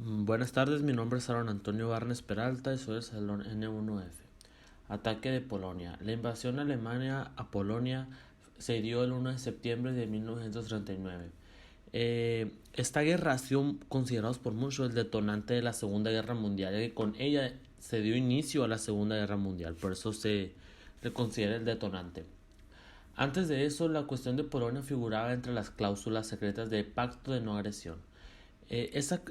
Buenas tardes, mi nombre es Aaron Antonio Barnes Peralta y soy del Salón N1F. Ataque de Polonia. La invasión alemana a Polonia se dio el 1 de septiembre de 1939. Esta guerra ha sido considerada por muchos el detonante de la Segunda Guerra Mundial, ya que con ella se dio inicio a la Segunda Guerra Mundial, por eso se le considera el detonante. Antes de eso, la cuestión de Polonia figuraba entre las cláusulas secretas del Pacto de No Agresión. Esa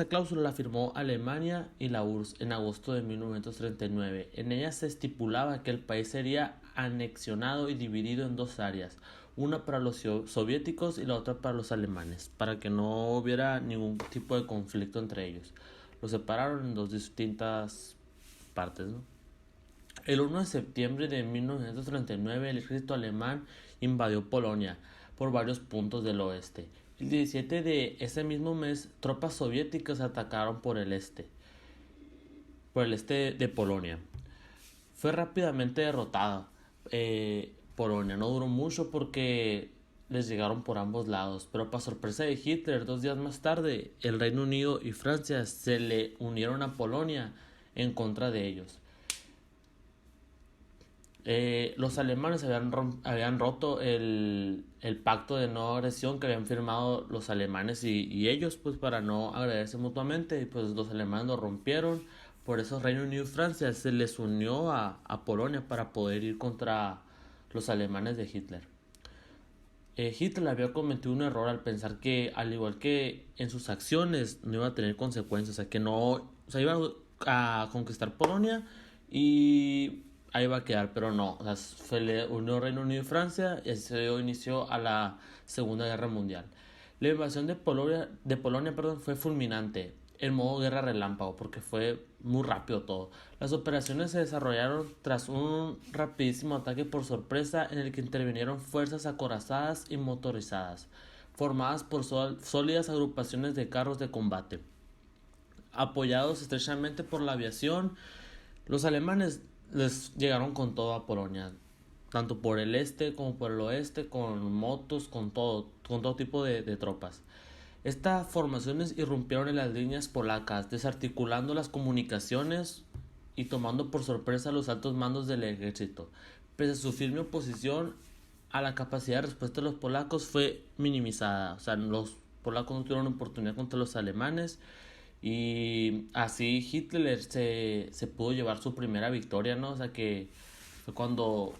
cláusula la firmó Alemania y la URSS en agosto de 1939. En ella se estipulaba que el país sería anexionado y dividido en dos áreas, una para los soviéticos y la otra para los alemanes, para que no hubiera ningún tipo de conflicto entre ellos. Lo separaron en dos distintas partes, ¿no? El 1 de septiembre de 1939 el ejército alemán invadió Polonia por varios puntos del oeste. El 17 de ese mismo mes, tropas soviéticas atacaron por el este de Polonia. Fue rápidamente derrotada. Polonia no duró mucho porque les llegaron por ambos lados, pero para sorpresa de Hitler, 2 días más tarde, el Reino Unido y Francia se le unieron a Polonia en contra de ellos. Los alemanes habían roto el pacto de no agresión que habían firmado los alemanes y ellos, pues para no agredirse mutuamente, y pues los alemanes lo rompieron. Por eso Reino Unido y Francia se les unió a Polonia para poder ir contra los alemanes de Hitler. Hitler había cometido un error al pensar que, al igual que en sus acciones, no iba a tener consecuencias, o sea, que no, o sea, iba a conquistar Polonia y ahí va a quedar, pero no, o sea, se le unió Reino Unido y Francia y así se dio inicio a la Segunda Guerra Mundial. La invasión de Polonia, fue fulminante, en modo guerra relámpago, porque fue muy rápido todo. Las operaciones se desarrollaron tras un rapidísimo ataque por sorpresa en el que intervinieron fuerzas acorazadas y motorizadas, formadas por sólidas agrupaciones de carros de combate. Apoyados estrechamente por la aviación, los alemanes les llegaron con todo a Polonia, tanto por el este como por el oeste, con motos, con todo tipo de tropas. Estas formaciones irrumpieron en las líneas polacas, desarticulando las comunicaciones y tomando por sorpresa a los altos mandos del ejército. Pese a su firme oposición a la capacidad de respuesta de los polacos fue minimizada. O sea, los polacos no tuvieron oportunidad contra los alemanes y así Hitler se pudo llevar su primera victoria, ¿no? O sea, que fue cuando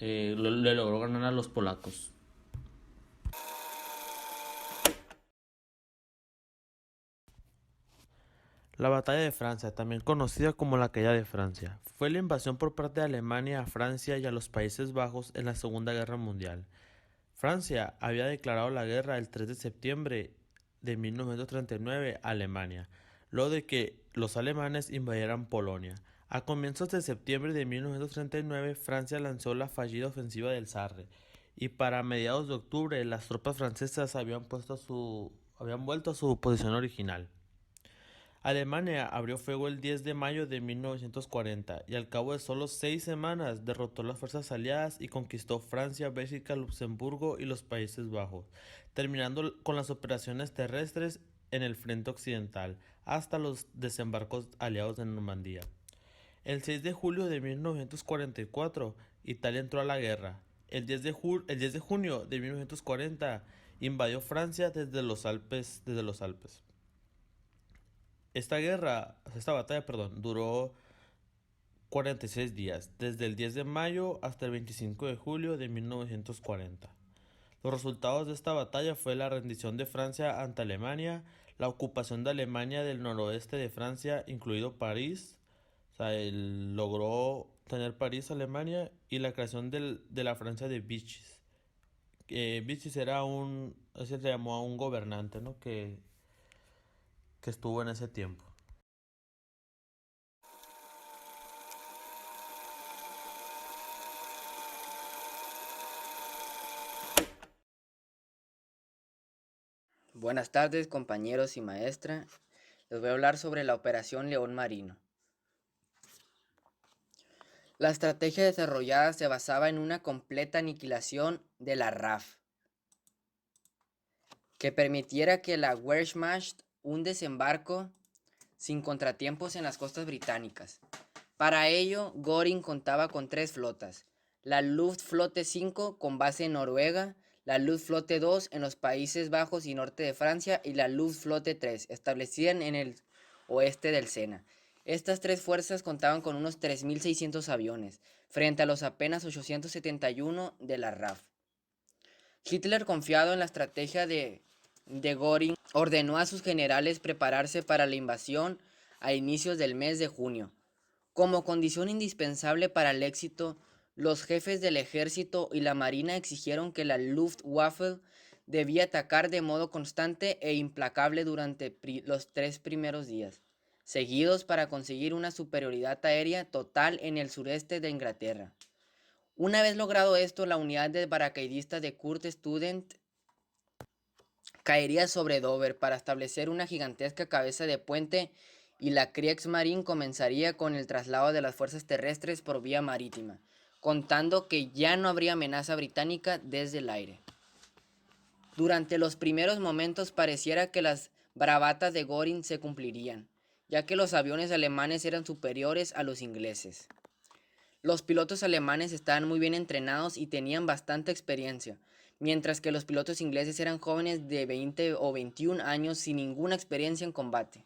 le logró ganar a los polacos. La Batalla de Francia, también conocida como la Caída de Francia, fue la invasión por parte de Alemania a Francia y a los Países Bajos en la Segunda Guerra Mundial. Francia había declarado la guerra el 3 de septiembre de 1939 a Alemania, luego de que los alemanes invadieran Polonia. A comienzos de septiembre de 1939, Francia lanzó la fallida ofensiva del Sarre, y para mediados de octubre las tropas francesas habían vuelto a su posición original. Alemania abrió fuego el 10 de mayo de 1940 y al cabo de solo 6 semanas derrotó a las fuerzas aliadas y conquistó Francia, Bélgica, Luxemburgo y los Países Bajos, terminando con las operaciones terrestres en el frente occidental hasta los desembarcos aliados en Normandía. El 6 de julio de 1944, Italia entró a la guerra. El 10 de junio de 1940 invadió Francia desde los Alpes. Esta batalla, duró 46 días, desde el 10 de mayo hasta el 25 de julio de 1940. Los resultados de esta batalla fue la rendición de Francia ante Alemania, la ocupación de Alemania del noroeste de Francia, incluido París, o sea, él logró tener París, Alemania, y la creación de la Francia de Vichy. Vichy se le llamó a un gobernante, ¿no? que estuvo en ese tiempo. Buenas tardes, compañeros y maestra. Les voy a hablar sobre la Operación León Marino. La estrategia desarrollada se basaba en una completa aniquilación de la RAF, que permitiera que la Wehrmacht un desembarco sin contratiempos en las costas británicas. Para ello, Göring contaba con 3 flotas: la Luftflotte 5 con base en Noruega, la Luftflotte 2 en los Países Bajos y norte de Francia y la Luftflotte 3 establecida en el oeste del Sena. Estas 3 fuerzas contaban con unos 3.600 aviones, frente a los apenas 871 de la RAF. Hitler, confiado en la estrategia de Göring, ordenó a sus generales prepararse para la invasión a inicios del mes de junio. Como condición indispensable para el éxito, los jefes del ejército y la marina exigieron que la Luftwaffe debía atacar de modo constante e implacable durante los 3 primeros días seguidos para conseguir una superioridad aérea total en el sureste de Inglaterra. Una vez logrado esto, la unidad de paracaidistas de Kurt Student caería sobre Dover para establecer una gigantesca cabeza de puente y la Kriegsmarine comenzaría con el traslado de las fuerzas terrestres por vía marítima, contando que ya no habría amenaza británica desde el aire. Durante los primeros momentos pareciera que las bravatas de Göring se cumplirían, ya que los aviones alemanes eran superiores a los ingleses. Los pilotos alemanes estaban muy bien entrenados y tenían bastante experiencia, mientras que los pilotos ingleses eran jóvenes de 20 o 21 años sin ninguna experiencia en combate.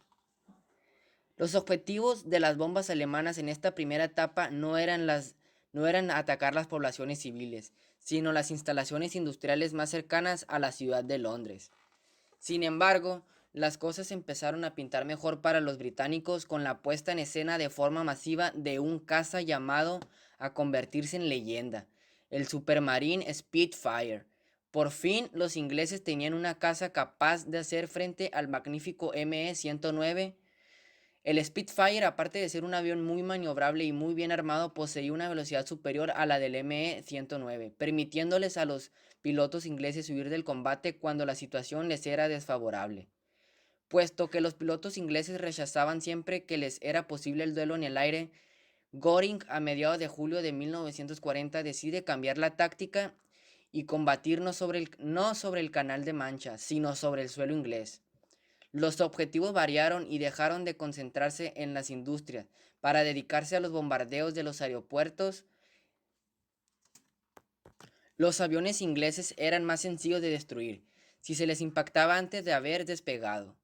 Los objetivos de las bombas alemanas en esta primera etapa no eran atacar las poblaciones civiles, sino las instalaciones industriales más cercanas a la ciudad de Londres. Sin embargo, las cosas empezaron a pintar mejor para los británicos con la puesta en escena de forma masiva de un caza llamado a convertirse en leyenda, el Supermarine Spitfire. Por fin, los ingleses tenían una caza capaz de hacer frente al magnífico ME-109. El Spitfire, aparte de ser un avión muy maniobrable y muy bien armado, poseía una velocidad superior a la del ME-109, permitiéndoles a los pilotos ingleses huir del combate cuando la situación les era desfavorable. Puesto que los pilotos ingleses rechazaban siempre que les era posible el duelo en el aire, Göring a mediados de julio de 1940 decide cambiar la táctica y combatir no sobre el Canal de Mancha, sino sobre el suelo inglés. Los objetivos variaron y dejaron de concentrarse en las industrias para dedicarse a los bombardeos de los aeropuertos. Los aviones ingleses eran más sencillos de destruir si se les impactaba antes de haber despegado.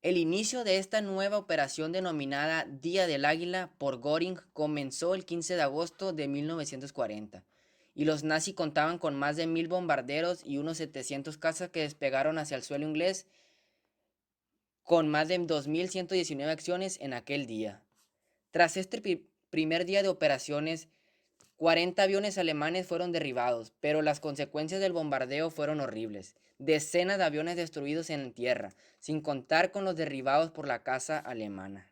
El inicio de esta nueva operación denominada Día del Águila por Göring comenzó el 15 de agosto de 1940 y los nazis contaban con más de 1.000 bombarderos y unos 700 cazas que despegaron hacia el suelo inglés con más de 2.119 acciones en aquel día. Tras este primer día de operaciones, 40 aviones alemanes fueron derribados, pero las consecuencias del bombardeo fueron horribles. Decenas de aviones destruidos en tierra, sin contar con los derribados por la caza alemana.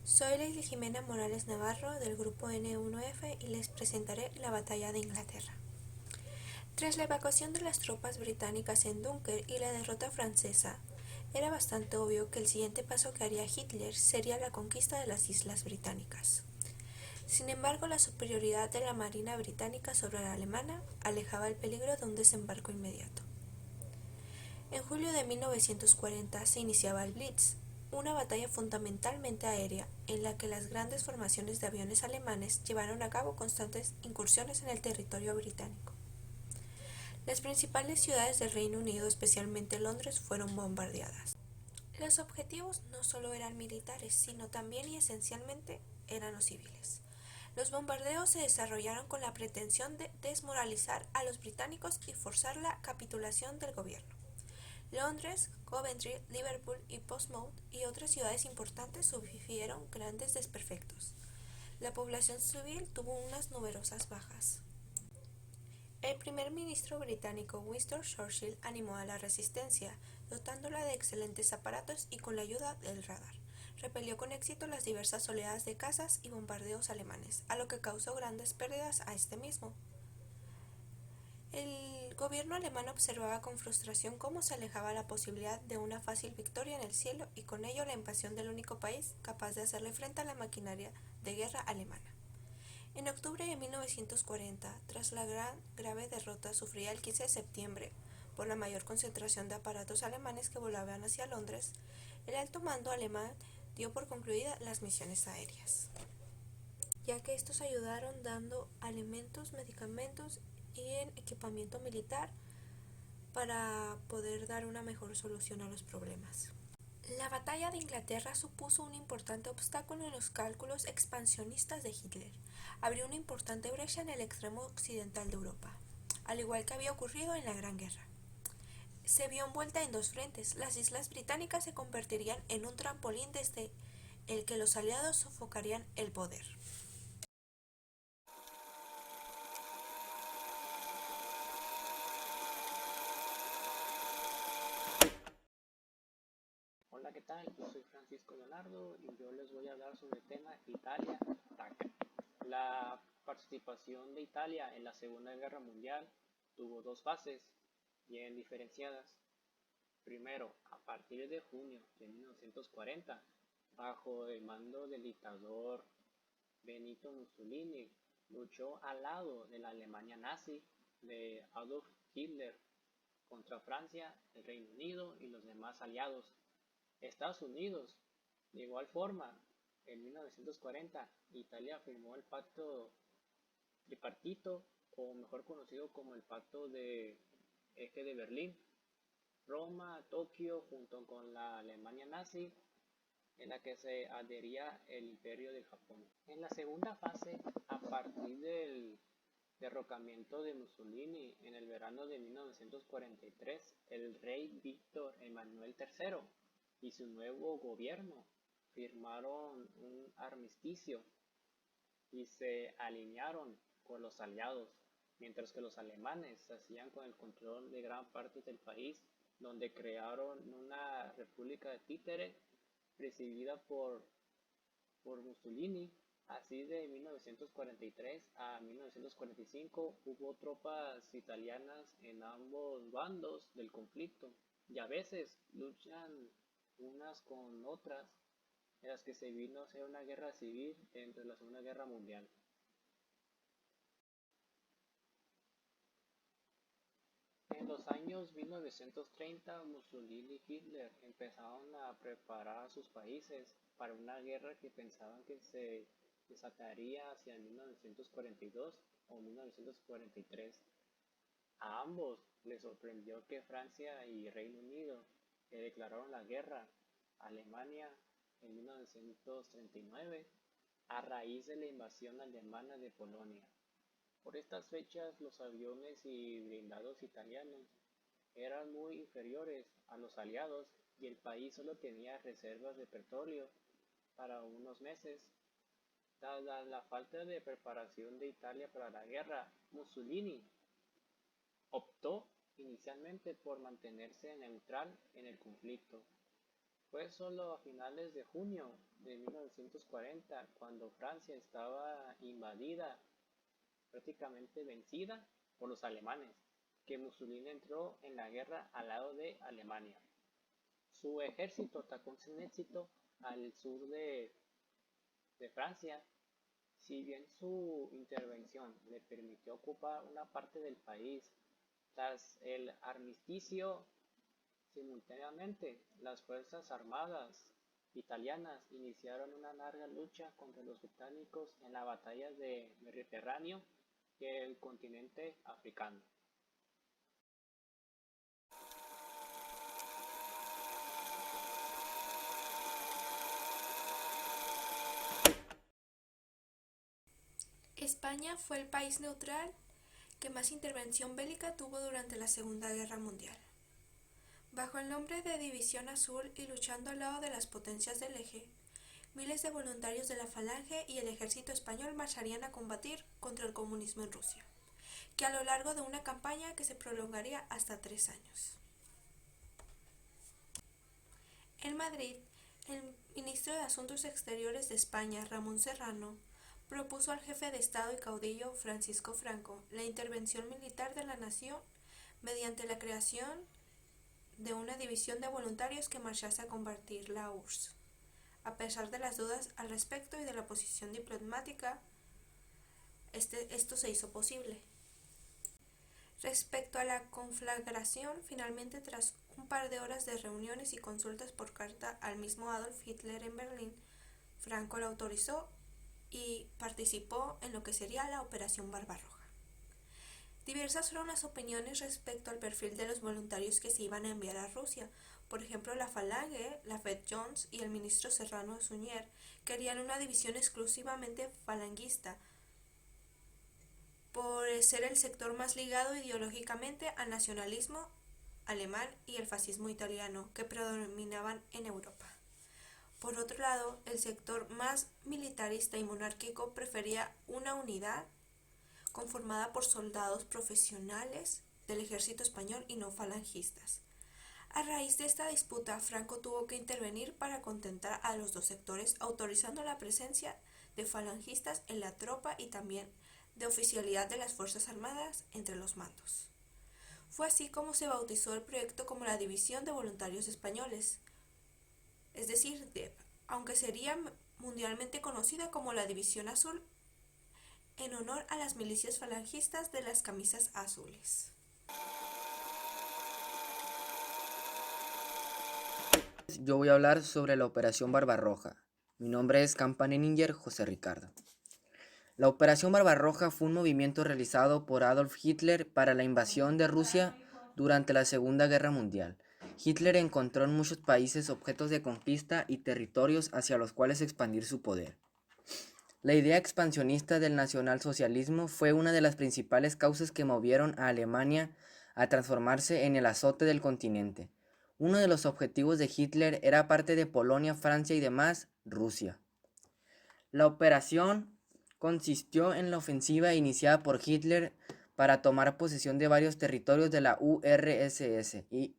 Soy Leslie Jimena Morales Navarro del grupo N1F y les presentaré la batalla de Inglaterra. Tras la evacuación de las tropas británicas en Dúnker y la derrota francesa, era bastante obvio que el siguiente paso que haría Hitler sería la conquista de las islas británicas. Sin embargo, la superioridad de la marina británica sobre la alemana alejaba el peligro de un desembarco inmediato. En julio de 1940 se iniciaba el Blitz, una batalla fundamentalmente aérea en la que las grandes formaciones de aviones alemanes llevaron a cabo constantes incursiones en el territorio británico. Las principales ciudades del Reino Unido, especialmente Londres, fueron bombardeadas. Los objetivos no solo eran militares, sino también y esencialmente eran los civiles. Los bombardeos se desarrollaron con la pretensión de desmoralizar a los británicos y forzar la capitulación del gobierno. Londres, Coventry, Liverpool y Portsmouth y otras ciudades importantes sufrieron grandes desperfectos. La población civil tuvo unas numerosas bajas. El primer ministro británico Winston Churchill animó a la resistencia, dotándola de excelentes aparatos y con la ayuda del radar. Repelió con éxito las diversas oleadas de cazas y bombardeos alemanes, a lo que causó grandes pérdidas a este mismo. El gobierno alemán observaba con frustración cómo se alejaba la posibilidad de una fácil victoria en el cielo y con ello la invasión del único país capaz de hacerle frente a la maquinaria de guerra alemana. En octubre de 1940, tras la grave derrota sufrida el 15 de septiembre por la mayor concentración de aparatos alemanes que volaban hacia Londres, el alto mando alemán dio por concluidas las misiones aéreas, ya que estos ayudaron dando alimentos, medicamentos y equipamiento militar para poder dar una mejor solución a los problemas. La batalla de Inglaterra supuso un importante obstáculo en los cálculos expansionistas de Hitler. Abrió una importante brecha en el extremo occidental de Europa, al igual que había ocurrido en la Gran Guerra. Se vio envuelta en dos frentes. Las islas británicas se convertirían en un trampolín desde el que los aliados sofocarían el poder. Hola, ¿qué tal? Yo soy Francisco Leonardo y yo les voy a hablar sobre el tema Italia ataca. La participación de Italia en la Segunda Guerra Mundial tuvo dos fases bien diferenciadas. Primero, a partir de junio de 1940, bajo el mando del dictador Benito Mussolini, luchó al lado de la Alemania nazi de Adolf Hitler contra Francia, el Reino Unido y los demás aliados. Estados Unidos, de igual forma, en 1940, Italia firmó el Pacto Tripartito, o mejor conocido como el Pacto de Eje de Berlín. Roma, Tokio, junto con la Alemania nazi, en la que se adhería el Imperio de Japón. En la segunda fase, a partir del derrocamiento de Mussolini en el verano de 1943, el rey Víctor Emanuel III y su nuevo gobierno firmaron un armisticio y se alinearon con los aliados, mientras que los alemanes se hacían con el control de gran parte del país, donde crearon una república de títere presidida por Mussolini. Así de 1943 a 1945 hubo tropas italianas en ambos bandos del conflicto y a veces luchan unas con otras, en las que se vino a hacer una guerra civil entre la Segunda Guerra Mundial. En los años 1930, Mussolini y Hitler empezaron a preparar a sus países para una guerra que pensaban que se desataría hacia 1942 o 1943. A ambos les sorprendió que Francia y Reino Unido le declararon la guerra a Alemania en 1939 a raíz de la invasión alemana de Polonia. Por estas fechas, los aviones y blindados italianos eran muy inferiores a los aliados y el país solo tenía reservas de petróleo para unos meses. Dada la falta de preparación de Italia para la guerra, Mussolini optó inicialmente por mantenerse neutral en el conflicto. Fue solo a finales de junio de 1940, cuando Francia estaba invadida, prácticamente vencida por los alemanes, que Mussolini entró en la guerra al lado de Alemania. Su ejército atacó sin éxito al sur de Francia. Si bien su intervención le permitió ocupar una parte del país, tras el armisticio, simultáneamente las fuerzas armadas italianas iniciaron una larga lucha contra los británicos en la batalla de Mediterráneo y el continente africano. España fue el país neutral que más intervención bélica tuvo durante la Segunda Guerra Mundial. Bajo el nombre de División Azul y luchando al lado de las potencias del Eje, miles de voluntarios de la Falange y el ejército español marcharían a combatir contra el comunismo en Rusia, que a lo largo de una campaña que se prolongaría hasta 3 años. En Madrid, el ministro de Asuntos Exteriores de España, Ramón Serrano, propuso al jefe de Estado y caudillo Francisco Franco la intervención militar de la nación mediante la creación de una división de voluntarios que marchase a combatir la URSS. A pesar de las dudas al respecto y de la posición diplomática, esto se hizo posible. Respecto a la conflagración, finalmente tras un par de horas de reuniones y consultas por carta al mismo Adolf Hitler en Berlín, Franco la autorizó y participó en lo que sería la Operación Barbarroja. Diversas fueron las opiniones respecto al perfil de los voluntarios que se iban a enviar a Rusia. Por ejemplo, la Falange, la Fed Jones y el ministro Serrano Suñer querían una división exclusivamente falanguista, por ser el sector más ligado ideológicamente al nacionalismo alemán y el fascismo italiano que predominaban en Europa. Por otro lado, el sector más militarista y monárquico prefería una unidad conformada por soldados profesionales del ejército español y no falangistas. A raíz de esta disputa, Franco tuvo que intervenir para contentar a los dos sectores, autorizando la presencia de falangistas en la tropa y también de oficialidad de las Fuerzas Armadas entre los mandos. Fue así como se bautizó el proyecto como la División de Voluntarios Españoles, es decir, DEP, aunque sería mundialmente conocida como la División Azul, en honor a las milicias falangistas de las camisas azules. Yo voy a hablar sobre la Operación Barbarroja. Mi nombre es Campanininger José Ricardo. La Operación Barbarroja fue un movimiento realizado por Adolf Hitler para la invasión de Rusia durante la Segunda Guerra Mundial. Hitler encontró en muchos países objetos de conquista y territorios hacia los cuales expandir su poder. La idea expansionista del nacionalsocialismo fue una de las principales causas que movieron a Alemania a transformarse en el azote del continente. Uno de los objetivos de Hitler era, aparte de Polonia, Francia y demás, Rusia. La operación consistió en la ofensiva iniciada por Hitler para tomar posesión de varios territorios de la URSS y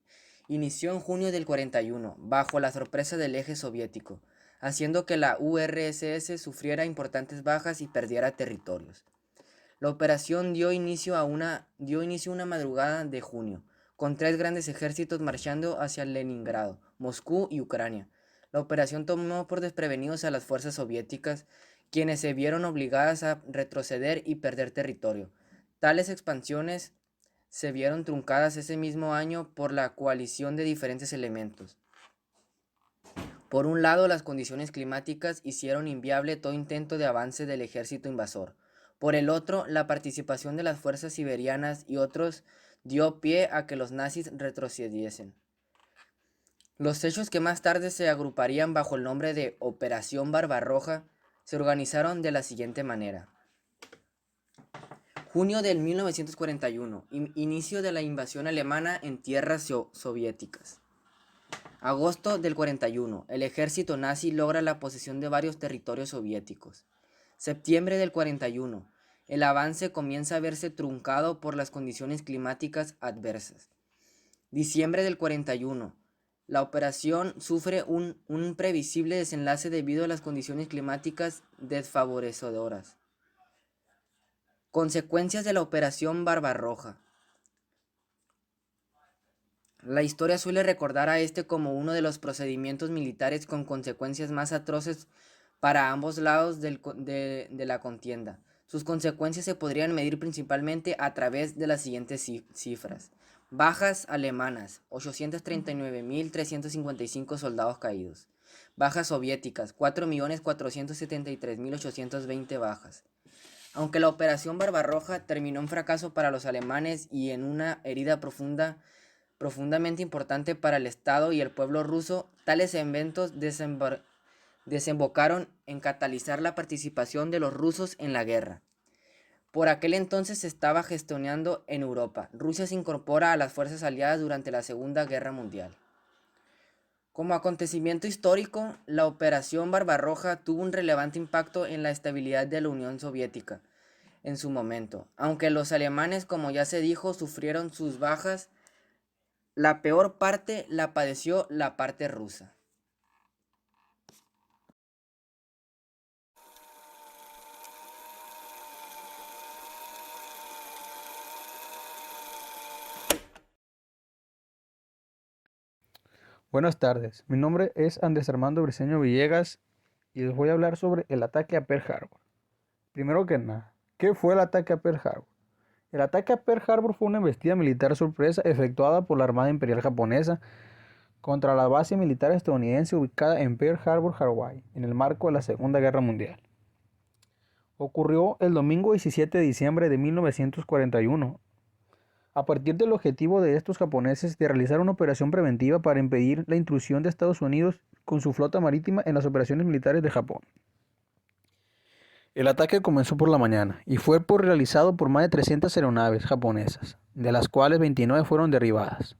inició en junio del 41, bajo la sorpresa del eje soviético, haciendo que la URSS sufriera importantes bajas y perdiera territorios. La operación dio inicio una madrugada de junio, con 3 grandes ejércitos marchando hacia Leningrado, Moscú y Ucrania. La operación tomó por desprevenidos a las fuerzas soviéticas, quienes se vieron obligadas a retroceder y perder territorio. Tales expansiones se vieron truncadas ese mismo año por la coalición de diferentes elementos. Por un lado, las condiciones climáticas hicieron inviable todo intento de avance del ejército invasor. Por el otro, la participación de las fuerzas siberianas y otros dio pie a que los nazis retrocediesen. Los hechos, que más tarde se agruparían bajo el nombre de Operación Barbarroja, se organizaron de la siguiente manera. Junio del 1941, inicio de la invasión alemana en tierras soviéticas. Agosto del 41, el ejército nazi logra la posesión de varios territorios soviéticos. Septiembre del 41, el avance comienza a verse truncado por las condiciones climáticas adversas. Diciembre del 41, la operación sufre un previsible desenlace debido a las condiciones climáticas desfavorecedoras. Consecuencias de la Operación Barbarroja. La historia suele recordar a este como uno de los procedimientos militares con consecuencias más atroces para ambos lados de la contienda. Sus consecuencias se podrían medir principalmente a través de las siguientes cifras. Bajas alemanas, 839.355 soldados caídos. Bajas soviéticas, 4.473.820 bajas. Aunque la Operación Barbarroja terminó en fracaso para los alemanes y en una herida profundamente importante para el Estado y el pueblo ruso, tales eventos desembocaron en catalizar la participación de los rusos en la guerra. Por aquel entonces se estaba gestionando en Europa. Rusia se incorpora a las fuerzas aliadas durante la Segunda Guerra Mundial. Como acontecimiento histórico, la Operación Barbarroja tuvo un relevante impacto en la estabilidad de la Unión Soviética en su momento. Aunque los alemanes, como ya se dijo, sufrieron sus bajas, la peor parte la padeció la parte rusa. Buenas tardes, mi nombre es Andrés Armando Briceño Villegas y les voy a hablar sobre el ataque a Pearl Harbor. Primero que nada, ¿qué fue el ataque a Pearl Harbor? El ataque a Pearl Harbor fue una embestida militar sorpresa efectuada por la Armada Imperial Japonesa contra la base militar estadounidense ubicada en Pearl Harbor, Hawái, en el marco de la Segunda Guerra Mundial. Ocurrió el domingo 17 de diciembre de 1941. A partir del objetivo de estos japoneses de realizar una operación preventiva para impedir la intrusión de Estados Unidos con su flota marítima en las operaciones militares de Japón. El ataque comenzó por la mañana y fue realizado por más de 300 aeronaves japonesas, de las cuales 29 fueron derribadas.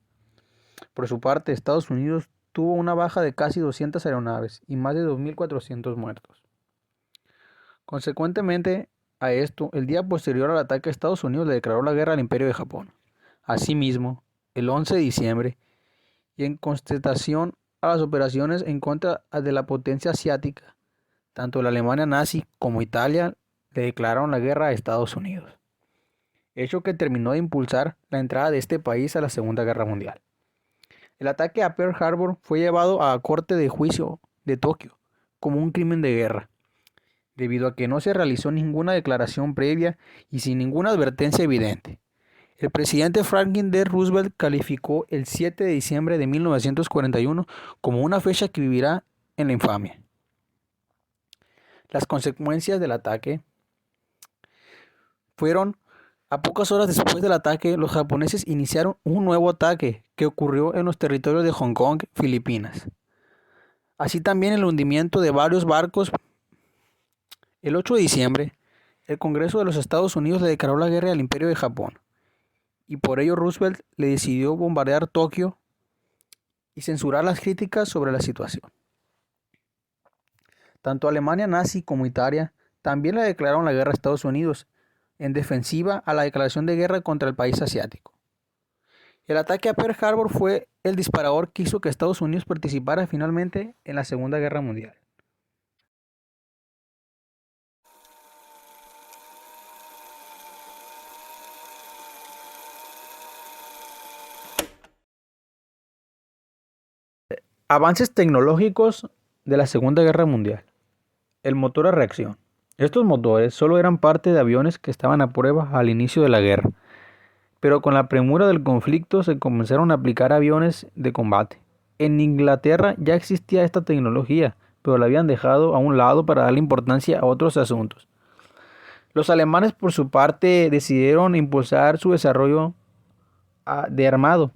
Por su parte, Estados Unidos tuvo una baja de casi 200 aeronaves y más de 2.400 muertos. Consecuentemente a esto, el día posterior al ataque, Estados Unidos le declaró la guerra al Imperio de Japón. Asimismo, el 11 de diciembre, y en contestación a las operaciones en contra de la potencia asiática, tanto la Alemania nazi como Italia le declararon la guerra a Estados Unidos, hecho que terminó de impulsar la entrada de este país a la Segunda Guerra Mundial. El ataque a Pearl Harbor fue llevado a corte de juicio de Tokio como un crimen de guerra, debido a que no se realizó ninguna declaración previa y sin ninguna advertencia evidente. El presidente Franklin D. Roosevelt calificó el 7 de diciembre de 1941 como una fecha que vivirá en la infamia. Las consecuencias del ataque fueron: a pocas horas después del ataque, los japoneses iniciaron un nuevo ataque que ocurrió en los territorios de Hong Kong, Filipinas. Así también el hundimiento de varios barcos. El 8 de diciembre, el Congreso de los Estados Unidos le declaró la guerra al Imperio de Japón, y por ello Roosevelt le decidió bombardear Tokio y censurar las críticas sobre la situación. Tanto Alemania nazi como Italia también le declararon la guerra a Estados Unidos, en defensiva a la declaración de guerra contra el país asiático. El ataque a Pearl Harbor fue el disparador que hizo que Estados Unidos participara finalmente en la Segunda Guerra Mundial. Avances tecnológicos de la Segunda Guerra Mundial. El motor a reacción. Estos motores solo eran parte de aviones que estaban a prueba al inicio de la guerra, pero con la premura del conflicto se comenzaron a aplicar aviones de combate. En Inglaterra ya existía esta tecnología, pero la habían dejado a un lado para darle importancia a otros asuntos. Los alemanes, por su parte, decidieron impulsar su desarrollo de armado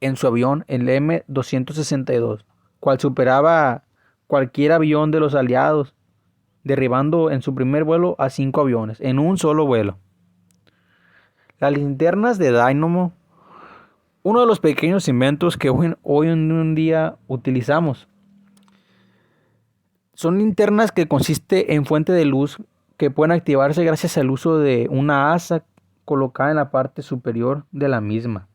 en su avión, el M-262, cual superaba cualquier avión de los aliados, derribando en su primer vuelo a 5 aviones, en un solo vuelo. Las linternas de dínamo, uno de los pequeños inventos que hoy en día utilizamos. Son linternas que consiste en fuente de luz que pueden activarse gracias al uso de una asa colocada en la parte superior de la misma.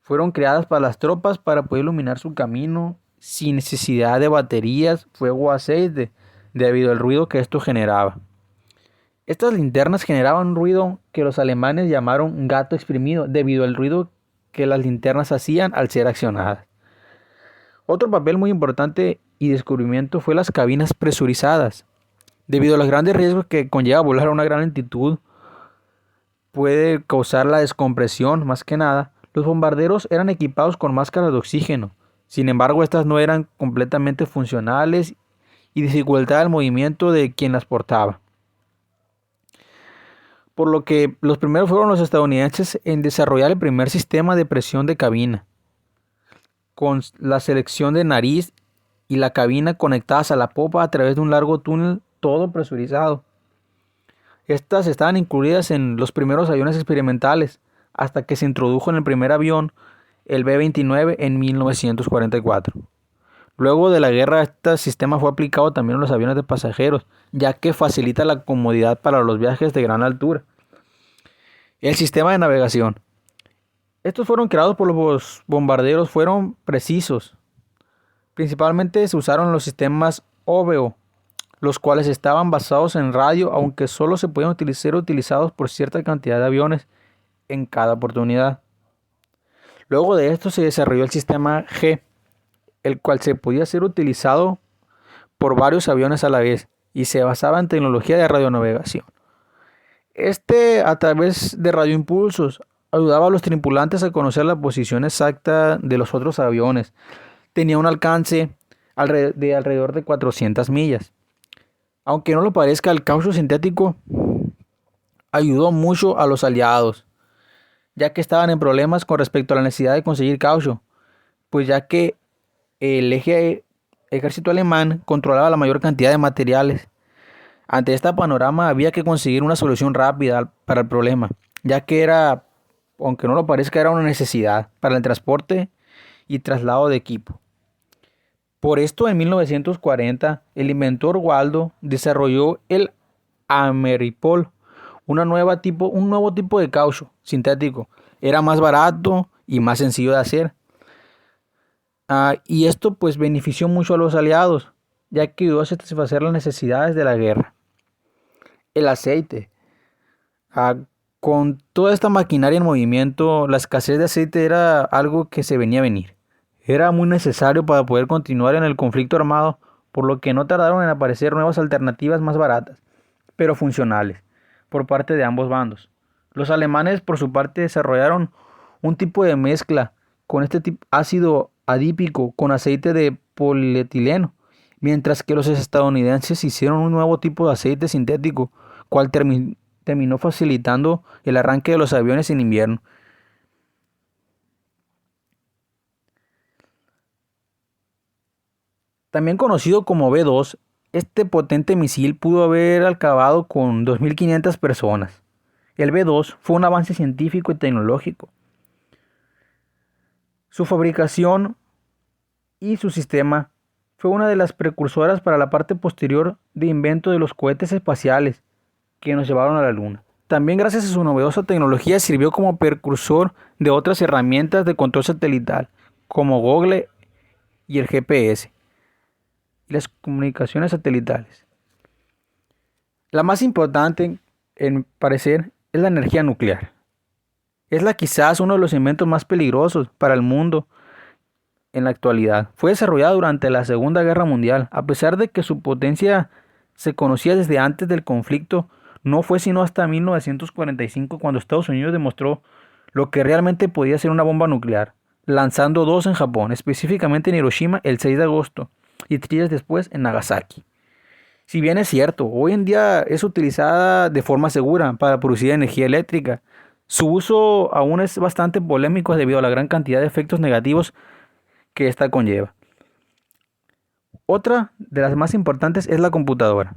Fueron creadas para las tropas para poder iluminar su camino sin necesidad de baterías, fuego o aceite, debido al ruido que esto generaba. Estas linternas generaban un ruido que los alemanes llamaron gato exprimido, debido al ruido que las linternas hacían al ser accionadas. Otro papel muy importante y descubrimiento fue las cabinas presurizadas. Debido a los grandes riesgos que conlleva volar a una gran altitud, puede causar la descompresión más que nada. Los bombarderos eran equipados con máscaras de oxígeno. Sin embargo, estas no eran completamente funcionales y dificultaba el movimiento de quien las portaba. Por lo que los primeros fueron los estadounidenses en desarrollar el primer sistema de presión de cabina, con la selección de nariz y la cabina conectadas a la popa a través de un largo túnel todo presurizado. Estas estaban incluidas en los primeros aviones experimentales, hasta que se introdujo en el primer avión, el B-29, en 1944. Luego de la guerra, este sistema fue aplicado también en los aviones de pasajeros, ya que facilita la comodidad para los viajes de gran altura. El sistema de navegación. Estos fueron creados por los bombarderos, fueron precisos. Principalmente se usaron los sistemas OBO, los cuales estaban basados en radio, aunque solo se podían ser utilizados por cierta cantidad de aviones en cada oportunidad. Luego de esto se desarrolló el sistema G, el cual se podía ser utilizado por varios aviones a la vez y se basaba en tecnología de radionavegación. A través de radioimpulsos, ayudaba a los tripulantes a conocer la posición exacta de los otros aviones. Tenía un alcance de alrededor de 400 millas. Aunque no lo parezca, el caucho sintético ayudó mucho a los aliados, ya que estaban en problemas con respecto a la necesidad de conseguir caucho, pues ya que el ejército alemán controlaba la mayor cantidad de materiales. Ante este panorama había que conseguir una solución rápida para el problema, ya que aunque no lo parezca, era una necesidad para el transporte y traslado de equipo. Por esto, en 1940, el inventor Waldo desarrolló el Ameripol, un nuevo tipo de caucho sintético. Era más barato y más sencillo de hacer. Y esto pues benefició mucho a los aliados, ya que ayudó a satisfacer las necesidades de la guerra. El aceite. Con toda esta maquinaria en movimiento, la escasez de aceite era algo que se venía a venir. Era muy necesario para poder continuar en el conflicto armado, por lo que no tardaron en aparecer nuevas alternativas más baratas, pero funcionales, por parte de ambos bandos. Los alemanes, por su parte, desarrollaron un tipo de mezcla con ácido adípico con aceite de polietileno, mientras que los estadounidenses hicieron un nuevo tipo de aceite sintético, cual terminó facilitando el arranque de los aviones en invierno. También conocido como B-2, este potente misil pudo haber acabado con 2.500 personas. El B-2 fue un avance científico y tecnológico. Su fabricación y su sistema fue una de las precursoras para la parte posterior de invento de los cohetes espaciales que nos llevaron a la Luna. También gracias a su novedosa tecnología sirvió como precursor de otras herramientas de control satelital, como Google y el GPS. Las comunicaciones satelitales. La más importante, en parecer, es la energía nuclear. Es quizás uno de los inventos más peligrosos para el mundo en la actualidad. Fue desarrollada durante la Segunda Guerra Mundial. A pesar de que su potencia se conocía desde antes del conflicto, no fue sino hasta 1945 cuando Estados Unidos demostró lo que realmente podía ser una bomba nuclear, lanzando 2 en Japón, específicamente en Hiroshima el 6 de agosto. Y 3 días después en Nagasaki. Si bien es cierto, hoy en día es utilizada de forma segura para producir energía eléctrica, su uso aún es bastante polémico debido a la gran cantidad de efectos negativos que esta conlleva. Otra de las más importantes es la computadora.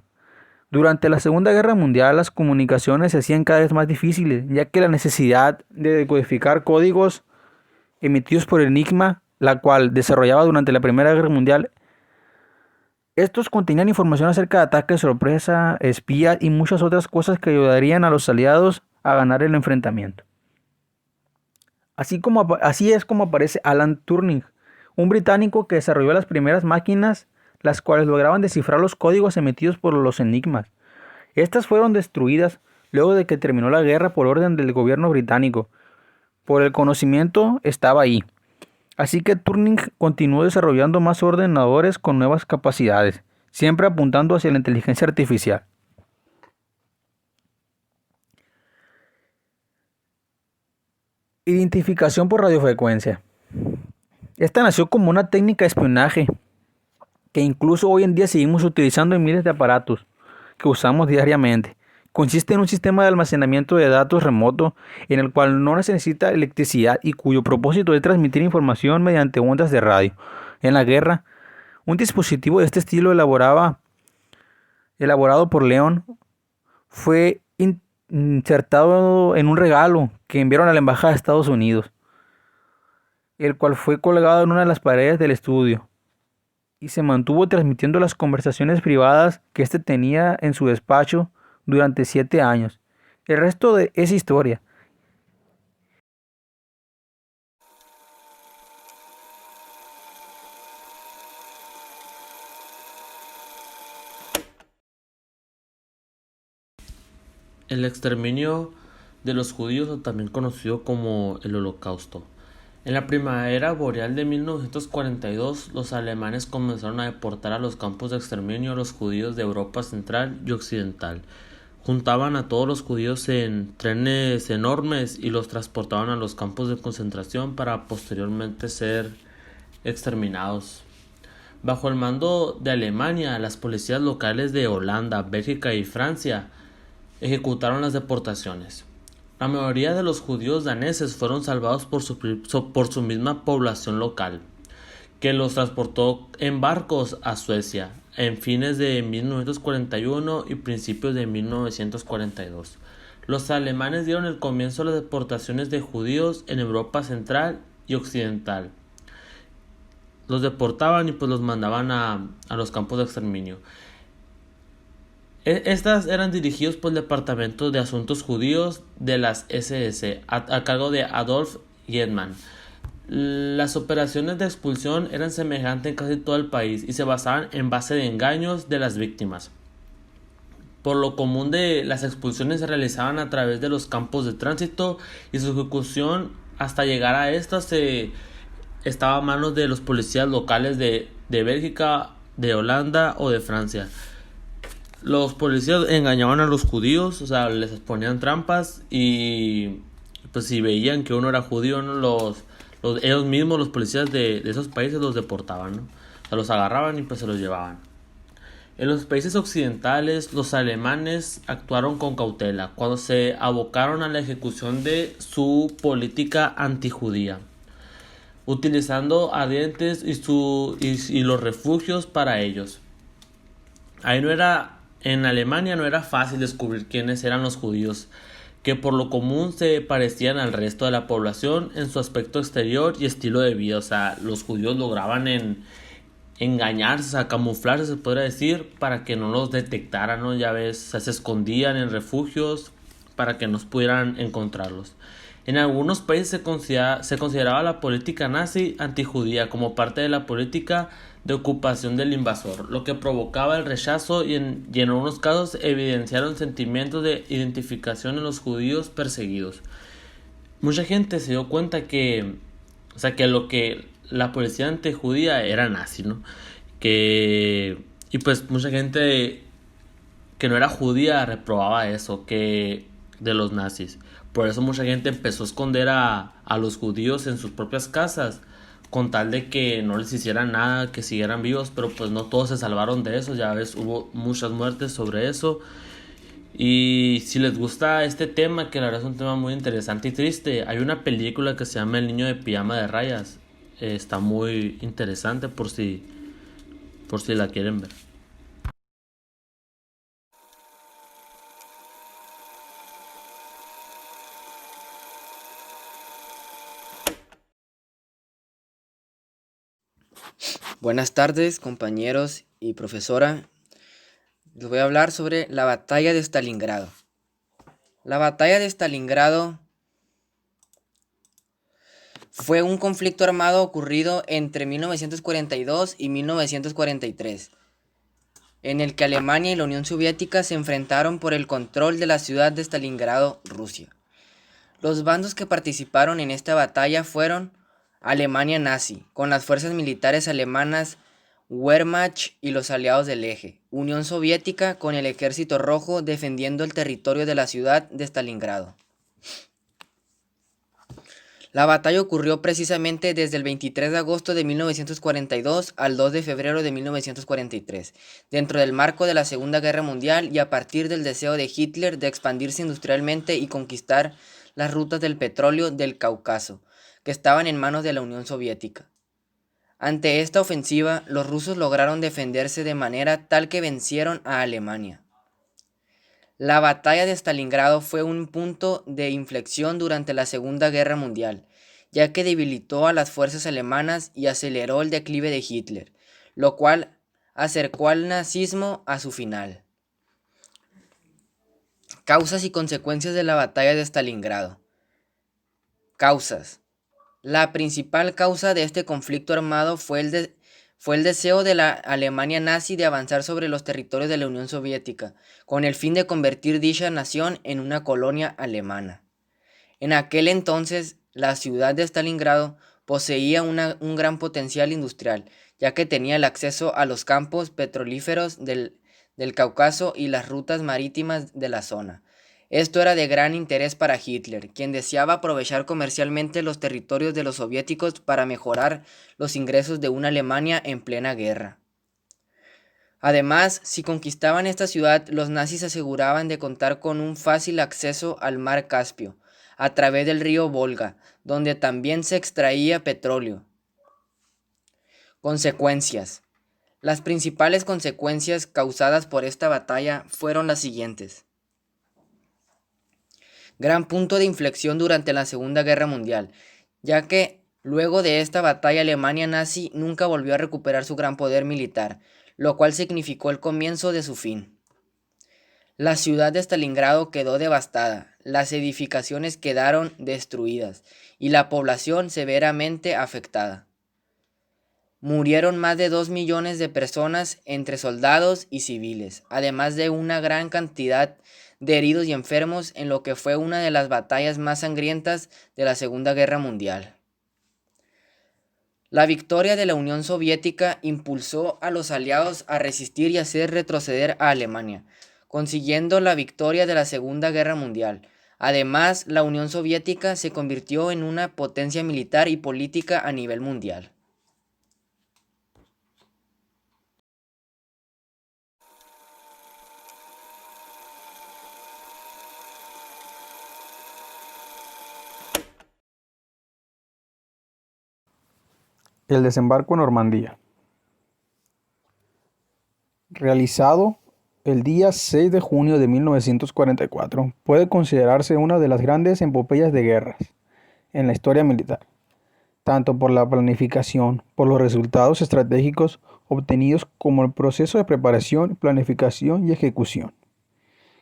Durante la Segunda Guerra Mundial las comunicaciones se hacían cada vez más difíciles, ya que la necesidad de decodificar códigos emitidos por Enigma, la cual desarrollaba durante la Primera Guerra Mundial. Estos contenían información acerca de ataques sorpresa, espías y muchas otras cosas que ayudarían a los aliados a ganar el enfrentamiento. Así es como aparece Alan Turing, un británico que desarrolló las primeras máquinas, las cuales lograban descifrar los códigos emitidos por los enigmas. Estas fueron destruidas luego de que terminó la guerra por orden del gobierno británico. Por el conocimiento estaba ahí. Así que Turing continuó desarrollando más ordenadores con nuevas capacidades, siempre apuntando hacia la inteligencia artificial. Identificación por radiofrecuencia. Esta nació como una técnica de espionaje que incluso hoy en día seguimos utilizando en miles de aparatos que usamos diariamente. Consiste en un sistema de almacenamiento de datos remoto en el cual no se necesita electricidad y cuyo propósito es transmitir información mediante ondas de radio. En la guerra, un dispositivo de este estilo elaborado por León fue insertado en un regalo que enviaron a la embajada de Estados Unidos, el cual fue colgado en una de las paredes del estudio y se mantuvo transmitiendo las conversaciones privadas que éste tenía en su despacho durante 7 años. El resto es historia. El exterminio de los judíos, o también conocido como el Holocausto. En la primavera boreal de 1942, los alemanes comenzaron a deportar a los campos de exterminio a los judíos de Europa Central y Occidental. Juntaban a todos los judíos en trenes enormes y los transportaban a los campos de concentración para posteriormente ser exterminados. Bajo el mando de Alemania, las policías locales de Holanda, Bélgica y Francia ejecutaron las deportaciones. La mayoría de los judíos daneses fueron salvados por su misma población local, que los transportó en barcos a Suecia en fines de 1941 y principios de 1942. Los alemanes dieron el comienzo a las deportaciones de judíos en Europa Central y Occidental. Los deportaban y pues los mandaban a los campos de exterminio. Estas eran dirigidos por el Departamento de Asuntos Judíos de las SS, a cargo de Adolf Eichmann. Las operaciones de expulsión eran semejantes en casi todo el país y se basaban en base de engaños de las víctimas. Por lo común de las expulsiones se realizaban a través de los campos de tránsito y su ejecución hasta llegar a estas estaba a manos de los policías locales de Bélgica, de Holanda o de Francia. Los policías engañaban a los judíos, o sea, les ponían trampas y pues si veían que uno era judío, ¿no? Ellos mismos, los policías de esos países, los deportaban, ¿no? O sea, los agarraban y pues se los llevaban. En los países occidentales, los alemanes actuaron con cautela cuando se abocaron a la ejecución de su política antijudía, utilizando ardientes y los refugios para ellos. En Alemania no era fácil descubrir quiénes eran los judíos, que por lo común se parecían al resto de la población en su aspecto exterior y estilo de vida. O sea, los judíos lograban engañarse, o sea, camuflarse, se podría decir, para que no los detectaran, ¿no? Ya ves, o sea, se escondían en refugios para que no pudieran encontrarlos. En algunos países se consideraba la política nazi antijudía como parte de la política de ocupación del invasor, lo que provocaba el rechazo y en algunos casos evidenciaron sentimientos de identificación en los judíos perseguidos. Mucha gente se dio cuenta que lo que la policía antijudía era nazi, ¿no? Y pues mucha gente que no era judía reprobaba eso, que de los nazis. Por eso mucha gente empezó a esconder a los judíos en sus propias casas, con tal de que no les hicieran nada, que siguieran vivos, pero pues no todos se salvaron de eso, ya ves, hubo muchas muertes sobre eso. Y si les gusta este tema, que la verdad es un tema muy interesante y triste, hay una película que se llama El niño de pijama de rayas. Está muy interesante por si la quieren ver. Buenas tardes, compañeros y profesora. Les voy a hablar sobre la batalla de Stalingrado. La batalla de Stalingrado fue un conflicto armado ocurrido entre 1942 y 1943, en el que Alemania y la Unión Soviética se enfrentaron por el control de la ciudad de Stalingrado, Rusia. Los bandos que participaron en esta batalla fueron Alemania nazi, con las fuerzas militares alemanas Wehrmacht y los aliados del Eje, Unión Soviética con el Ejército Rojo defendiendo el territorio de la ciudad de Stalingrado. La batalla ocurrió precisamente desde el 23 de agosto de 1942 al 2 de febrero de 1943, dentro del marco de la Segunda Guerra Mundial y a partir del deseo de Hitler de expandirse industrialmente y conquistar las rutas del petróleo del Cáucaso, que estaban en manos de la Unión Soviética. Ante esta ofensiva, los rusos lograron defenderse de manera tal que vencieron a Alemania. La batalla de Stalingrado fue un punto de inflexión durante la Segunda Guerra Mundial, ya que debilitó a las fuerzas alemanas y aceleró el declive de Hitler, lo cual acercó al nazismo a su final. Causas y consecuencias de la batalla de Stalingrado. Causas. La principal causa de este conflicto armado fue el deseo de la Alemania nazi de avanzar sobre los territorios de la Unión Soviética, con el fin de convertir dicha nación en una colonia alemana. En aquel entonces, la ciudad de Stalingrado poseía un gran potencial industrial, ya que tenía el acceso a los campos petrolíferos del Cáucaso y las rutas marítimas de la zona. Esto era de gran interés para Hitler, quien deseaba aprovechar comercialmente los territorios de los soviéticos para mejorar los ingresos de una Alemania en plena guerra. Además, si conquistaban esta ciudad, los nazis aseguraban de contar con un fácil acceso al mar Caspio, a través del río Volga, donde también se extraía petróleo. Consecuencias. Las principales consecuencias causadas por esta batalla fueron las siguientes. Gran punto de inflexión durante la Segunda Guerra Mundial, ya que luego de esta batalla Alemania nazi nunca volvió a recuperar su gran poder militar, lo cual significó el comienzo de su fin. La ciudad de Stalingrado quedó devastada, las edificaciones quedaron destruidas y la población severamente afectada. Murieron más de 2 millones de personas entre soldados y civiles, además de una gran cantidad de heridos y enfermos en lo que fue una de las batallas más sangrientas de la Segunda Guerra Mundial. La victoria de la Unión Soviética impulsó a los aliados a resistir y hacer retroceder a Alemania, consiguiendo la victoria de la Segunda Guerra Mundial. Además, la Unión Soviética se convirtió en una potencia militar y política a nivel mundial. El desembarco en Normandía. Realizado el día 6 de junio de 1944, puede considerarse una de las grandes epopeyas de guerras en la historia militar, tanto por la planificación, por los resultados estratégicos obtenidos, como el proceso de preparación, planificación y ejecución.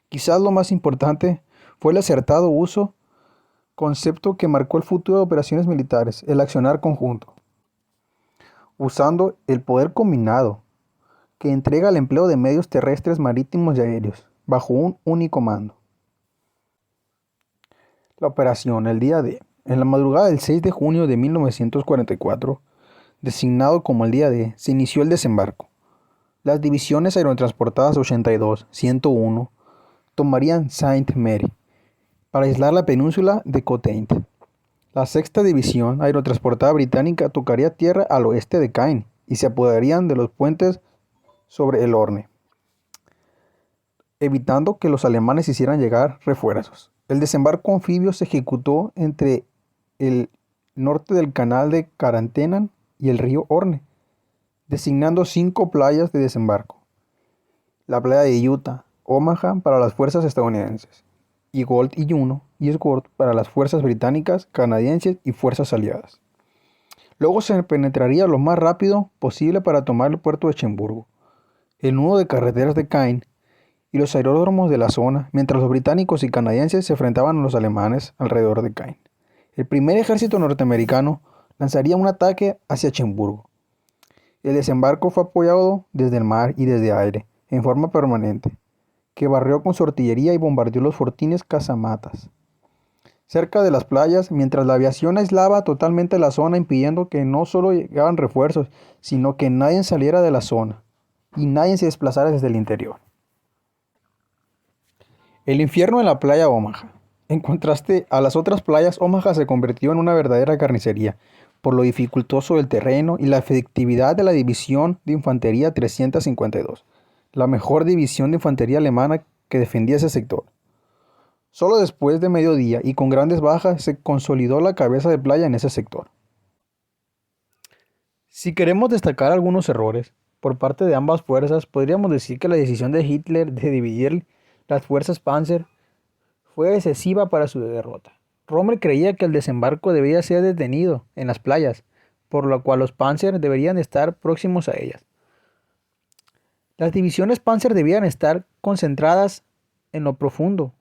Quizás lo más importante fue el acertado uso, concepto que marcó el futuro de operaciones militares, el accionar conjunto, usando el poder combinado que entrega el empleo de medios terrestres, marítimos y aéreos, bajo un único mando. La operación, el día D. En la madrugada del 6 de junio de 1944, designado como el día D, se inició el desembarco. Las divisiones aerotransportadas 82, 101, tomarían Saint-Mary para aislar la península de Cotentin. La sexta división aerotransportada británica tocaría tierra al oeste de Caen y se apoderarían de los puentes sobre el Orne, evitando que los alemanes hicieran llegar refuerzos. El desembarco anfibio se ejecutó entre el norte del canal de Carantenan y el río Orne, designando 5 playas de desembarco: la playa de Utah, Omaha para las fuerzas estadounidenses, y Gold y Juno y Sword para las fuerzas británicas, canadienses y fuerzas aliadas. Luego se penetraría lo más rápido posible para tomar el puerto de Cherburgo, el nudo de carreteras de Caen y los aeródromos de la zona, mientras los británicos y canadienses se enfrentaban a los alemanes alrededor de Caen. El primer ejército norteamericano lanzaría un ataque hacia Cherburgo. El desembarco fue apoyado desde el mar y desde aire, en forma permanente, que barrió con su artillería y bombardeó los fortines casamatas cerca de las playas, mientras la aviación aislaba totalmente la zona, impidiendo que no solo llegaran refuerzos, sino que nadie saliera de la zona y nadie se desplazara desde el interior. El infierno en la playa Omaha. En contraste a las otras playas, Omaha se convirtió en una verdadera carnicería, por lo dificultoso del terreno y la efectividad de la división de infantería 352, la mejor división de infantería alemana que defendía ese sector. Solo después de mediodía y con grandes bajas se consolidó la cabeza de playa en ese sector. Si queremos destacar algunos errores por parte de ambas fuerzas, podríamos decir que la decisión de Hitler de dividir las fuerzas Panzer fue excesiva para su derrota. Rommel creía que el desembarco debía ser detenido en las playas, por lo cual los Panzer deberían estar próximos a ellas. Las divisiones Panzer debían estar concentradas en lo profundo,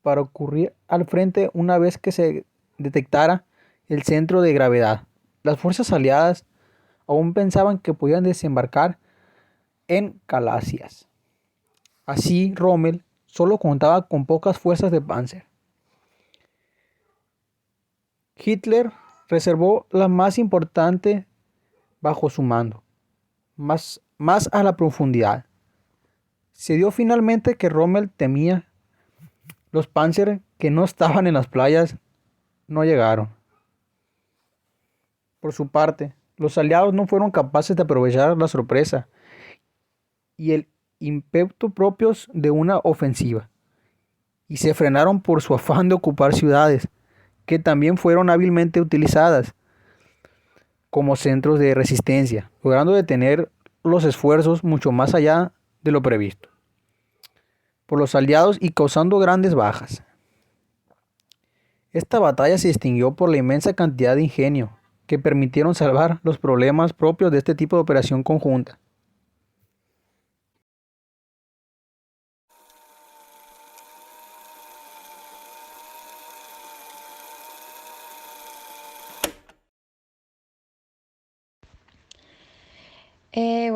para ocurrir al frente una vez que se detectara el centro de gravedad. Las fuerzas aliadas aún pensaban que podían desembarcar en Calasias. Así, Rommel solo contaba con pocas fuerzas de Panzer. Hitler reservó la más importante bajo su mando, más a la profundidad. Se dio finalmente que Rommel temía los Panzer que no estaban en las playas no llegaron. Por su parte, los aliados no fueron capaces de aprovechar la sorpresa y el ímpetu propios de una ofensiva, y se frenaron por su afán de ocupar ciudades, que también fueron hábilmente utilizadas como centros de resistencia, logrando detener los esfuerzos mucho más allá de lo previsto por los aliados y causando grandes bajas. Esta batalla se distinguió por la inmensa cantidad de ingenio que permitieron salvar los problemas propios de este tipo de operación conjunta.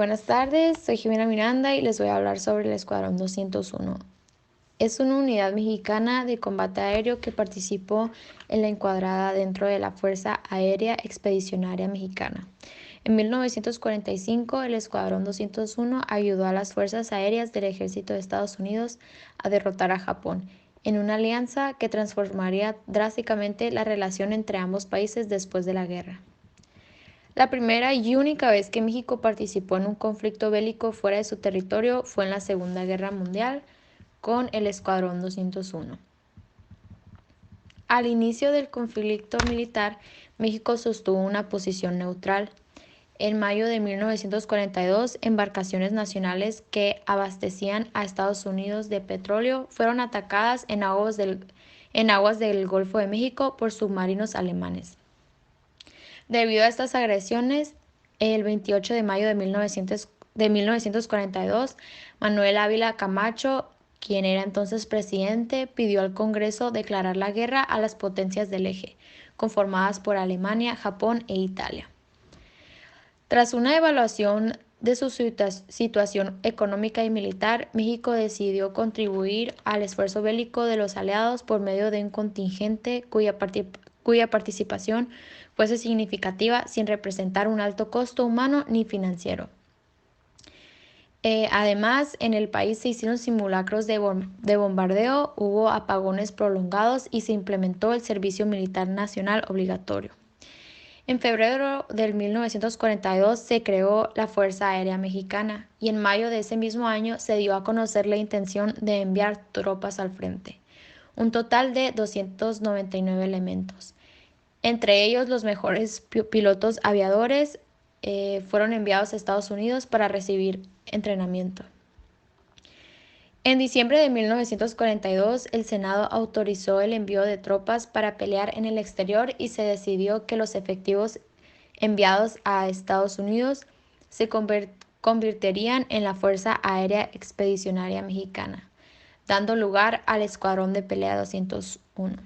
Buenas tardes, soy Jimena Miranda y les voy a hablar sobre el Escuadrón 201. Es una unidad mexicana de combate aéreo que participó en la encuadrada dentro de la Fuerza Aérea Expedicionaria Mexicana. En 1945, el Escuadrón 201 ayudó a las fuerzas aéreas del Ejército de Estados Unidos a derrotar a Japón, en una alianza que transformaría drásticamente la relación entre ambos países después de la guerra. La primera y única vez que México participó en un conflicto bélico fuera de su territorio fue en la Segunda Guerra Mundial con el Escuadrón 201. Al inicio del conflicto militar, México sostuvo una posición neutral. En mayo de 1942, embarcaciones nacionales que abastecían a Estados Unidos de petróleo fueron atacadas en aguas del Golfo de México por submarinos alemanes. Debido a estas agresiones, el 28 de mayo de 1942, Manuel Ávila Camacho, quien era entonces presidente, pidió al Congreso declarar la guerra a las potencias del eje, conformadas por Alemania, Japón e Italia. Tras una evaluación de su situación económica y militar, México decidió contribuir al esfuerzo bélico de los aliados por medio de un contingente cuya participación fuese significativa sin representar un alto costo humano ni financiero. Además, en el país se hicieron simulacros de bombardeo, hubo apagones prolongados y se implementó el servicio militar nacional obligatorio. En febrero del 1942 se creó la Fuerza Aérea Mexicana y en mayo de ese mismo año se dio a conocer la intención de enviar tropas al frente, un total de 299 elementos. Entre ellos, los mejores pilotos aviadores fueron enviados a Estados Unidos para recibir entrenamiento. En diciembre de 1942, el Senado autorizó el envío de tropas para pelear en el exterior y se decidió que los efectivos enviados a Estados Unidos se convertirían en la Fuerza Aérea Expedicionaria Mexicana, dando lugar al Escuadrón de Pelea 201.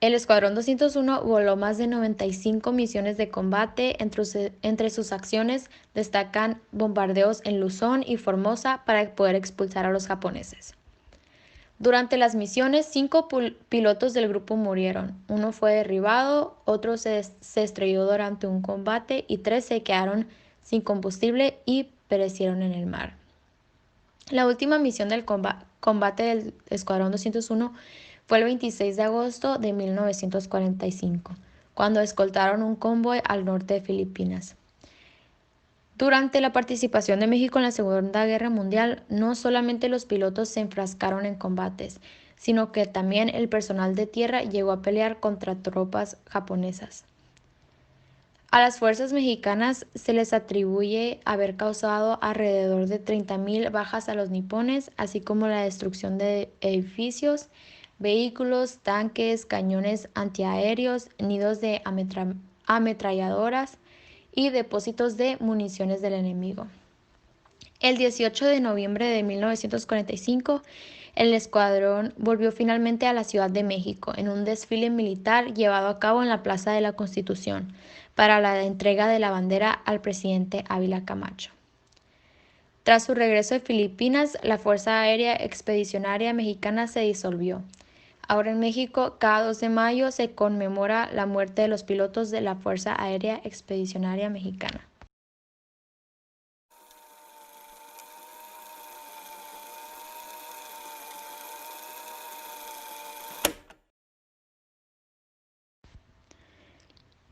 El Escuadrón 201 voló más de 95 misiones de combate. Entre sus acciones destacan bombardeos en Luzón y Formosa para poder expulsar a los japoneses. Durante las misiones, 5 pilotos del grupo murieron. Uno fue derribado, otro se estrelló durante un combate y 3 se quedaron sin combustible y perecieron en el mar. La última misión del combate del Escuadrón 201 fue el 26 de agosto de 1945, cuando escoltaron un convoy al norte de Filipinas. Durante la participación de México en la Segunda Guerra Mundial, no solamente los pilotos se enfrascaron en combates, sino que también el personal de tierra llegó a pelear contra tropas japonesas. A las fuerzas mexicanas se les atribuye haber causado alrededor de 30,000 bajas a los nipones, así como la destrucción de edificios, vehículos, tanques, cañones antiaéreos, nidos de ametralladoras y depósitos de municiones del enemigo. El 18 de noviembre de 1945, el escuadrón volvió finalmente a la Ciudad de México en un desfile militar llevado a cabo en la Plaza de la Constitución para la entrega de la bandera al presidente Ávila Camacho. Tras su regreso de Filipinas, la Fuerza Aérea Expedicionaria Mexicana se disolvió. Ahora en México, cada 2 de mayo se conmemora la muerte de los pilotos de la Fuerza Aérea Expedicionaria Mexicana.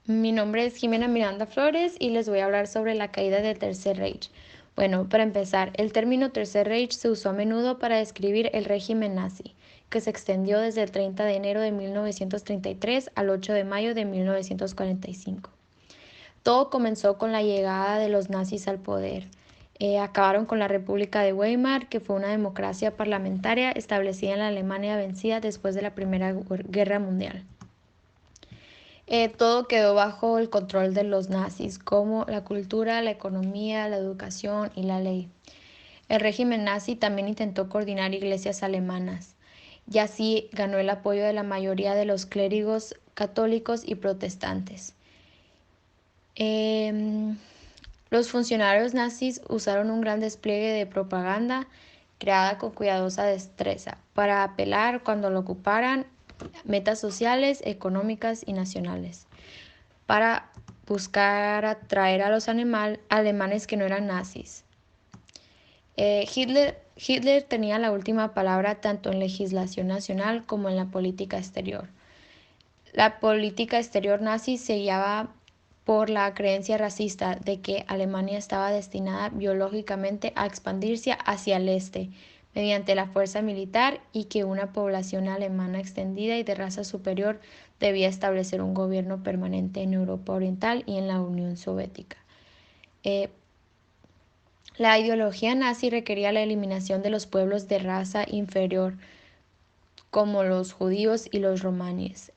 Mi nombre es Jimena Miranda Flores y les voy a hablar sobre la caída del Tercer Reich. Bueno, para empezar, el término Tercer Reich se usó a menudo para describir el régimen nazi, que se extendió desde el 30 de enero de 1933 al 8 de mayo de 1945. Todo comenzó con la llegada de los nazis al poder. Acabaron con la República de Weimar, que fue una democracia parlamentaria establecida en la Alemania vencida después de la Primera Guerra Mundial. Todo quedó bajo el control de los nazis, como la cultura, la economía, la educación y la ley. El régimen nazi también intentó coordinar iglesias alemanas, y así ganó el apoyo de la mayoría de los clérigos católicos y protestantes. Los funcionarios nazis usaron un gran despliegue de propaganda creada con cuidadosa destreza para apelar cuando lo ocuparan metas sociales, económicas y nacionales, para buscar atraer a los alemanes que no eran nazis. Hitler tenía la última palabra tanto en legislación nacional como en la política exterior. La política exterior nazi se guiaba por la creencia racista de que Alemania estaba destinada biológicamente a expandirse hacia el este mediante la fuerza militar y que una población alemana extendida y de raza superior debía establecer un gobierno permanente en Europa Oriental y en la Unión Soviética. La ideología nazi requería la eliminación de los pueblos de raza inferior, como los judíos y los romaníes,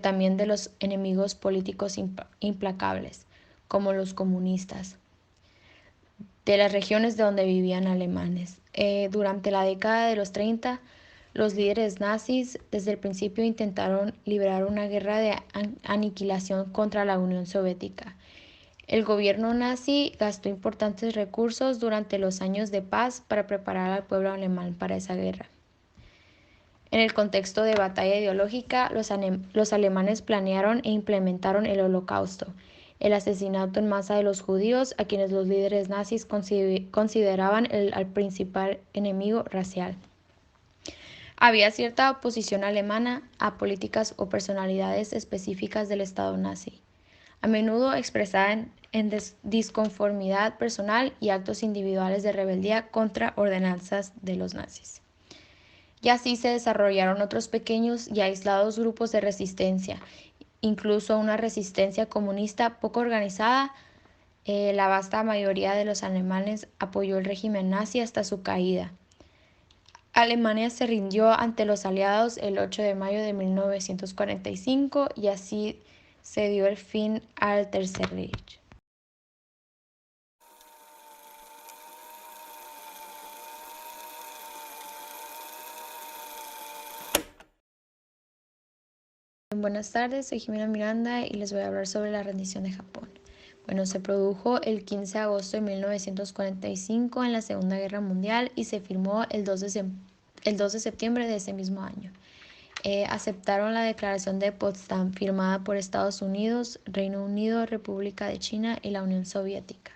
también de los enemigos políticos implacables, como los comunistas, de las regiones de donde vivían alemanes. Durante la década de los 30, los líderes nazis desde el principio intentaron librar una guerra de aniquilación contra la Unión Soviética. El gobierno nazi gastó importantes recursos durante los años de paz para preparar al pueblo alemán para esa guerra. En el contexto de batalla ideológica, los alemanes planearon e implementaron el Holocausto, el asesinato en masa de los judíos, a quienes los líderes nazis consideraban el principal enemigo racial. Había cierta oposición alemana a políticas o personalidades específicas del Estado nazi, a menudo expresada en disconformidad personal y actos individuales de rebeldía contra ordenanzas de los nazis. Y así se desarrollaron otros pequeños y aislados grupos de resistencia, incluso una resistencia comunista poco organizada. La vasta mayoría de los alemanes apoyó el régimen nazi hasta su caída. Alemania se rindió ante los aliados el 8 de mayo de 1945 y así se dio el fin al Tercer Reich. Buenas tardes, soy Jimena Miranda y les voy a hablar sobre la rendición de Japón. Bueno, se produjo el 15 de agosto de 1945 en la Segunda Guerra Mundial y se firmó el 2 de septiembre de ese mismo año. Aceptaron la Declaración de Potsdam, firmada por Estados Unidos, Reino Unido, República de China y la Unión Soviética.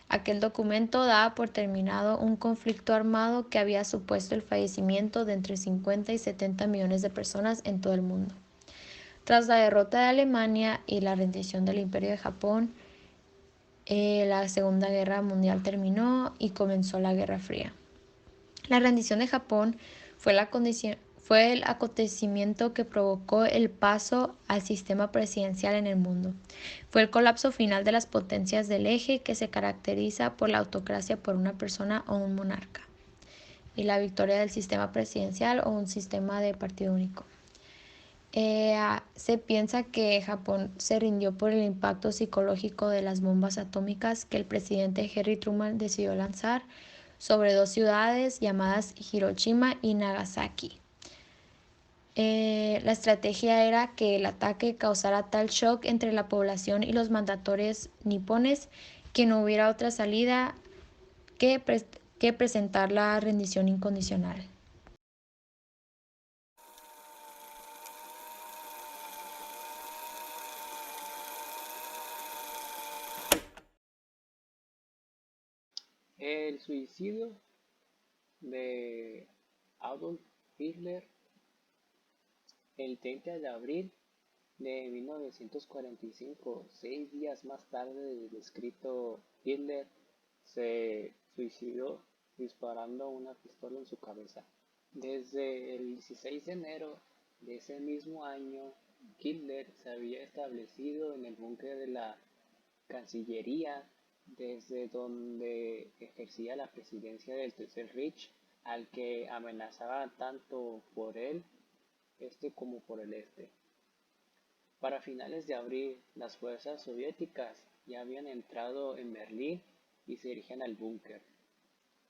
Aquel documento daba por terminado un conflicto armado que había supuesto el fallecimiento de entre 50 y 70 millones de personas en todo el mundo. Tras la derrota de Alemania y la rendición del Imperio de Japón, la Segunda Guerra Mundial terminó y comenzó la Guerra Fría. La rendición de Japón fue el acontecimiento que provocó el paso al sistema presidencial en el mundo. Fue el colapso final de las potencias del eje, que se caracteriza por la autocracia por una persona o un monarca, y la victoria del sistema presidencial o un sistema de partido único. Se piensa que Japón se rindió por el impacto psicológico de las bombas atómicas que el presidente Harry Truman decidió lanzar sobre dos ciudades llamadas Hiroshima y Nagasaki. La estrategia era que el ataque causara tal shock entre la población y los mandatarios nipones que no hubiera otra salida que presentar la rendición incondicional. El suicidio de Adolf Hitler el 30 de abril de 1945, 6 días más tarde del escrito, Hitler se suicidó disparando una pistola en su cabeza. Desde el 16 de enero de ese mismo año, Hitler se había establecido en el búnker de la Cancillería, desde donde ejercía la presidencia del Tercer Reich, al que amenazaba tanto por el este como por el este. Para finales de abril, las fuerzas soviéticas ya habían entrado en Berlín y se dirigían al búnker.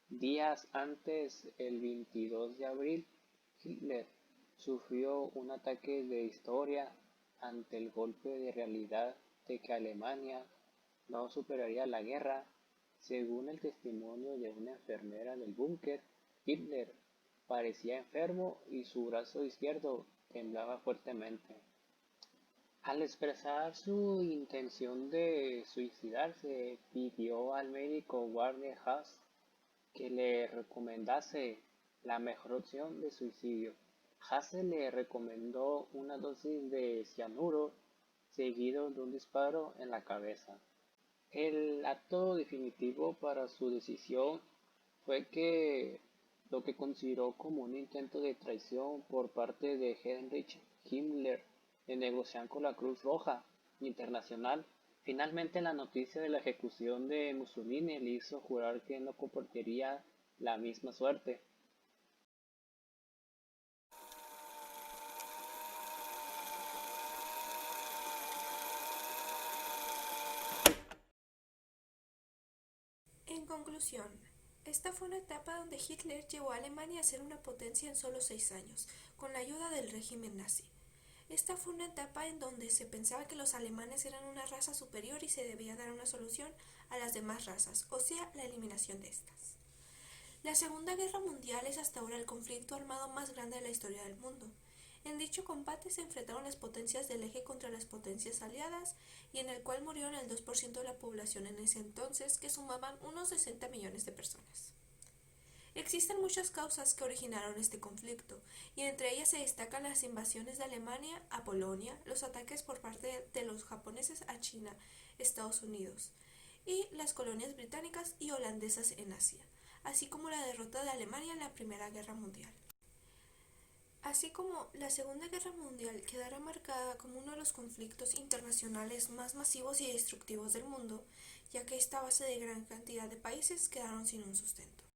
Días antes, el 22 de abril, Hitler sufrió un ataque de histeria ante el golpe de realidad de que Alemania no superaría la guerra. Según el testimonio de una enfermera del búnker, Hitler parecía enfermo y su brazo izquierdo temblaba fuertemente. Al expresar su intención de suicidarse, pidió al médico Werner Haas que le recomendase la mejor opción de suicidio. Haas le recomendó una dosis de cianuro seguido de un disparo en la cabeza. El acto definitivo para su decisión fue que lo que consideró como un intento de traición por parte de Heinrich Himmler de negociar con la Cruz Roja Internacional. Finalmente, la noticia de la ejecución de Mussolini le hizo jurar que no compartiría la misma suerte. En conclusión, esta fue una etapa donde Hitler llevó a Alemania a ser una potencia en solo 6 años, con la ayuda del régimen nazi. Esta fue una etapa en donde se pensaba que los alemanes eran una raza superior y se debía dar una solución a las demás razas, o sea, la eliminación de estas. La Segunda Guerra Mundial es hasta ahora el conflicto armado más grande de la historia del mundo. En dicho combate se enfrentaron las potencias del eje contra las potencias aliadas y en el cual murieron el 2% de la población en ese entonces, que sumaban unos 60 millones de personas. Existen muchas causas que originaron este conflicto, y entre ellas se destacan las invasiones de Alemania a Polonia, los ataques por parte de los japoneses a China, Estados Unidos, y las colonias británicas y holandesas en Asia, así como la derrota de Alemania en la Primera Guerra Mundial. Así como la Segunda Guerra Mundial quedará marcada como uno de los conflictos internacionales más masivos y destructivos del mundo, ya que esta base de gran cantidad de países quedaron sin un sustento.